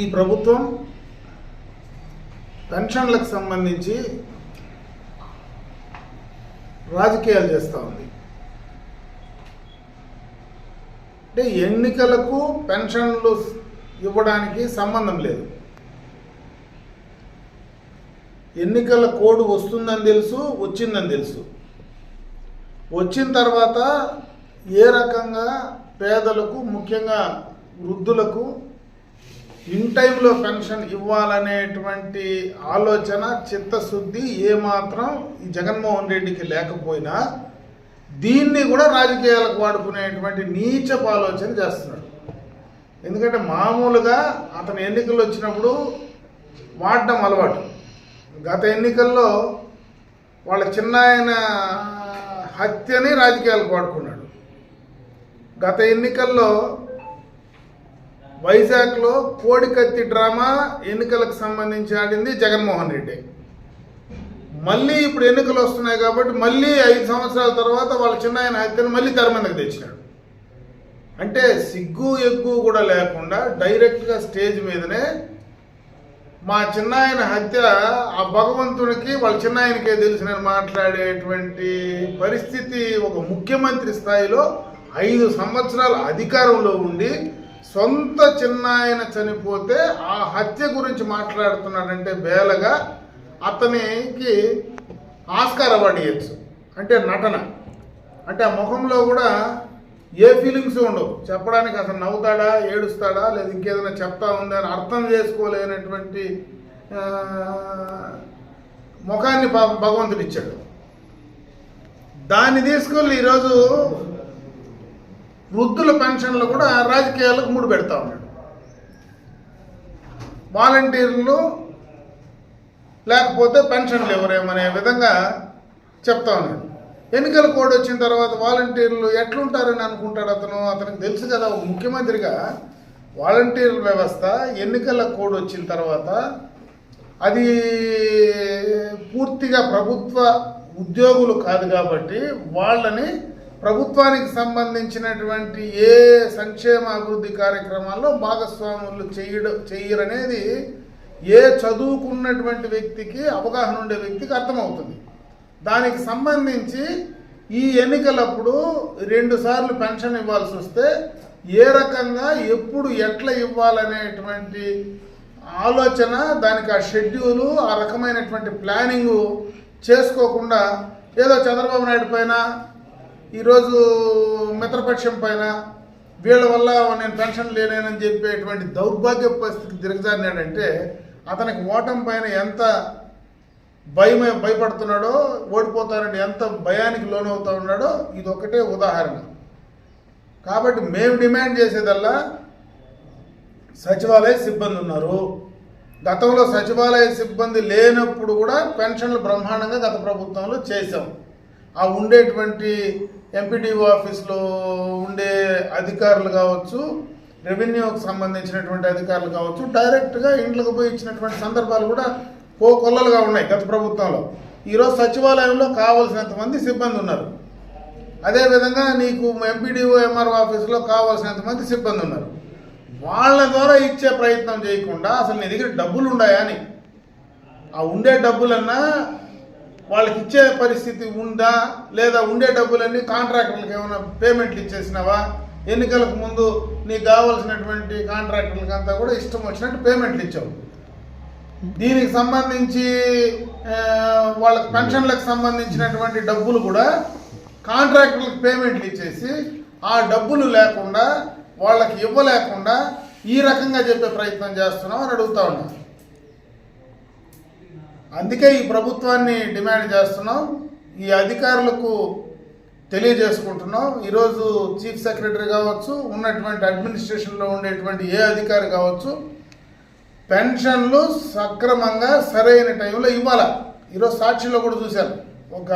ఈ ప్రభుత్వం పెన్షన్లకు సంబంధించి రాజకీయాలు చేస్తూ ఉంది. అంటే ఎన్నికలకు పెన్షన్లు ఇవ్వడానికి సంబంధం లేదు. ఎన్నికల కోడ్ వస్తుందని తెలుసు, వచ్చిందని తెలుసు. వచ్చిన తర్వాత ఏ రకంగా పేదలకు, ముఖ్యంగా వృద్ధులకు ఇన్ టైంలో పెన్షన్ ఇవ్వాలనేటువంటి ఆలోచన, చిత్తశుద్ధి ఏమాత్రం ఈ జగన్మోహన్ రెడ్డికి లేకపోయినా దీన్ని కూడా రాజకీయాలకు వాడుకునేటువంటి నీచపు ఆలోచన చేస్తున్నాడు. ఎందుకంటే మామూలుగా అతను ఎన్నికలు వచ్చినప్పుడు వాడడం అలవాటు. గత ఎన్నికల్లో వాళ్ళ చిన్నాయన హత్యని రాజకీయాలకు వాడుకున్నాడు. గత ఎన్నికల్లో వైజాగ్లో కోడికత్తి డ్రామా ఎన్నికలకు సంబంధించి ఆడింది జగన్మోహన్ రెడ్డి. మళ్ళీ ఇప్పుడు ఎన్నికలు వస్తున్నాయి కాబట్టి మళ్ళీ 5 సంవత్సరాల తర్వాత వాళ్ళ చిన్నాయన హత్యను మళ్ళీ తెర మీదకి తెచ్చినాడు. అంటే సిగ్గు ఎగ్గు కూడా లేకుండా డైరెక్ట్గా స్టేజ్ మీదనే మా చిన్నాయన హత్య ఆ భగవంతునికి వాళ్ళ చిన్నాయనకే తెలిసిన మాట్లాడేటువంటి పరిస్థితి ఒక ముఖ్యమంత్రి స్థాయిలో 5 సంవత్సరాల అధికారంలో ఉండి సొంత చిన్నాయన చనిపోతే ఆ హత్య గురించి మాట్లాడుతున్నాడంటే బేలగా అతనికి ఆస్కార్ అవార్డు ఇవ్వచ్చు. అంటే నటన, అంటే ఆ ముఖంలో కూడా ఏ ఫీలింగ్స్ ఉండవు. చెప్పడానికి అతను నవ్వుతాడా, ఏడుస్తాడా, లేదా ఇంకేదైనా చెప్తా ఉందా అని అర్థం చేసుకోలేనటువంటి ముఖాన్ని భగవంతుడు ఇచ్చాడు. దాన్ని తీసుకెళ్ళి ఈరోజు వృద్ధుల పెన్షన్లు కూడా రాజకీయాలకు ముడి పెడతా ఉన్నాడు. వాలంటీర్లు లేకపోతే పెన్షన్లు ఎవరేమనే విధంగా చెప్తా ఉన్నాడు. ఎన్నికల కోడ్ వచ్చిన తర్వాత వాలంటీర్లు ఎట్లుంటారని అనుకుంటాడు అతనికి తెలుసు కదా. ఒక ముఖ్యమంత్రిగా వాలంటీర్ వ్యవస్థ ఎన్నికల కోడ్ వచ్చిన తర్వాత అది పూర్తిగా ప్రభుత్వ ఉద్యోగులు కాదు కాబట్టి వాళ్ళని ప్రభుత్వానికి సంబంధించినటువంటి ఏ సంక్షేమ అభివృద్ధి కార్యక్రమాల్లో భాగస్వాములు చెయ్యరనేది ఏ చదువుకున్నటువంటి వ్యక్తికి, అవగాహన ఉండే వ్యక్తికి అర్థమవుతుంది. దానికి సంబంధించి ఈ ఎన్నికలప్పుడు 2 సార్లు పెన్షన్ ఇవ్వాల్సి వస్తే ఏ రకంగా, ఎప్పుడు, ఎట్లా ఇవ్వాలనేటువంటి ఆలోచన, దానికి ఆ షెడ్యూలు, ఆ రకమైనటువంటి ప్లానింగు చేసుకోకుండా ఏదో చంద్రబాబు నాయుడు పైన, ఈరోజు మిత్రపక్షం పైన వీళ్ళ వల్ల నేను పెన్షన్ లేనేనని చెప్పేటువంటి దౌర్భాగ్య పరిస్థితికి దిగజారినాడంటే అతనికి ఓటమి పైన ఎంత భయపడుతున్నాడో, ఓడిపోతానని ఎంత భయానికి లోనవుతా ఉన్నాడో ఇది ఒకటే ఉదాహరణ. కాబట్టి మేము డిమాండ్ చేసేదల్లా సచివాలయ సిబ్బంది ఉన్నారు. గతంలో సచివాలయ సిబ్బంది లేనప్పుడు కూడా పెన్షన్లు బ్రహ్మాండంగా గత ప్రభుత్వంలో చేశాం. ఆ ఉండేటువంటి ఎంపీడీఓ ఆఫీస్లో ఉండే అధికారులు కావచ్చు, రెవెన్యూకి సంబంధించినటువంటి అధికారులు కావచ్చు, డైరెక్ట్గా ఇంట్లోకి పోయి ఇచ్చినటువంటి సందర్భాలు కూడా కొల్లలుగా ఉన్నాయి గత ప్రభుత్వంలో. ఈరోజు సచివాలయంలో కావాల్సినంత మంది సిబ్బంది ఉన్నారు. అదేవిధంగా నీకు ఎంపీడీఓ ఎంఆర్ఓ ఆఫీసులో కావాల్సినంత మంది సిబ్బంది ఉన్నారు. వాళ్ళ ద్వారా ఇచ్చే ప్రయత్నం చేయకుండా అసలు నీ దగ్గర డబ్బులు ఉన్నాయా అని, ఆ ఉండే డబ్బులన్నా వాళ్ళకి ఇచ్చే పరిస్థితి ఉందా లేదా, ఉండే డబ్బులన్నీ కాంట్రాక్టర్లకు ఏమైనా పేమెంట్లు ఇచ్చేసినావా, ఎన్నికలకు ముందు నీకు కావాల్సినటువంటి కాంట్రాక్టర్లకు అంతా కూడా ఇష్టం వచ్చినట్టు పేమెంట్లు ఇచ్చావు. దీనికి సంబంధించి వాళ్ళకి పెన్షన్లకు సంబంధించినటువంటి డబ్బులు కూడా కాంట్రాక్టర్లకు పేమెంట్లు ఇచ్చేసి ఆ డబ్బులు లేకుండా, వాళ్ళకి ఇవ్వలేకుండా ఈ రకంగా చెప్పే ప్రయత్నం చేస్తున్నాం అని అడుగుతా ఉన్నాం. అందుకే ఈ ప్రభుత్వాన్ని డిమాండ్ చేస్తున్నాం, ఈ అధికారులకు తెలియజేసుకుంటున్నాం. ఈరోజు చీఫ్ సెక్రటరీ కావచ్చు, ఉన్నటువంటి అడ్మినిస్ట్రేషన్లో ఉండేటువంటి ఏ అధికారి కావచ్చు, పెన్షన్లు సక్రమంగా సరైన టైంలో ఇవ్వాలా. ఈరోజు సాక్షిలో కూడా చూశారు, ఒక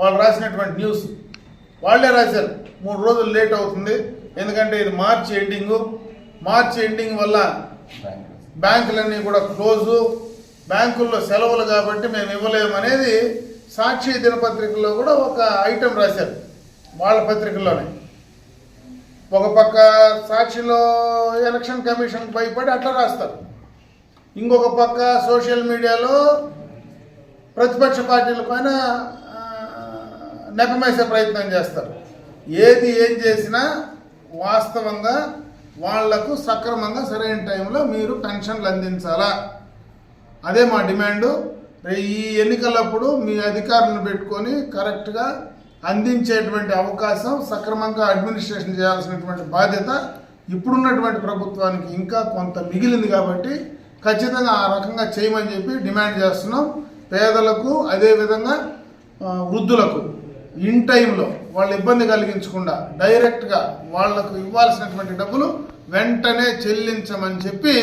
వాళ్ళు రాసినటువంటి న్యూస్ వాళ్ళే రాశారు 3 రోజులు లేట్ అవుతుంది, ఎందుకంటే ఇది మార్చి ఎండింగ్ వల్ల బ్యాంకులన్నీ కూడా క్లోజు, బ్యాంకుల్లో సెలవులు కాబట్టి మేము ఇవ్వలేము అనేది సాక్షి దినపత్రికల్లో కూడా ఒక ఐటెం రాశారు, వాళ్ళ పత్రికల్లోనే. ఒక పక్క సాక్షిలో ఎలక్షన్ కమిషన్ భయపడి అట్లా రాస్తారు, ఇంకొక పక్క సోషల్ మీడియాలో ప్రతిపక్ష పార్టీల పైన నెపమేసే ప్రయత్నం చేస్తారు. ఏది ఏం చేసినా వాస్తవంగా వాళ్లకు సక్రమంగా సరైన టైంలో మీరు పెన్షన్లు అందించాలా, అదే మా డిమాండు. ఈ ఎన్నికలప్పుడు మీ అధికారులను పెట్టుకొని కరెక్ట్గా అందించేటువంటి అవకాశం, సక్రమంగా అడ్మినిస్ట్రేషన్ చేయాల్సినటువంటి బాధ్యత ఇప్పుడున్నటువంటి ప్రభుత్వానికి ఇంకా కొంత మిగిలింది కాబట్టి ఖచ్చితంగా ఆ రకంగా చేయమని చెప్పి డిమాండ్ చేస్తున్నాం. పేదలకు అదేవిధంగా వృద్ధులకు ఇన్ టైంలో వాళ్ళు ఇబ్బంది కలిగించకుండా డైరెక్ట్గా వాళ్లకు ఇవ్వాల్సినటువంటి డబ్బులు వెంటనే చెల్లించమని చెప్పి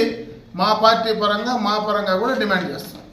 మా పార్టీ పరంగా మా పరంగా కూడా డిమాండ్ చేస్తాం.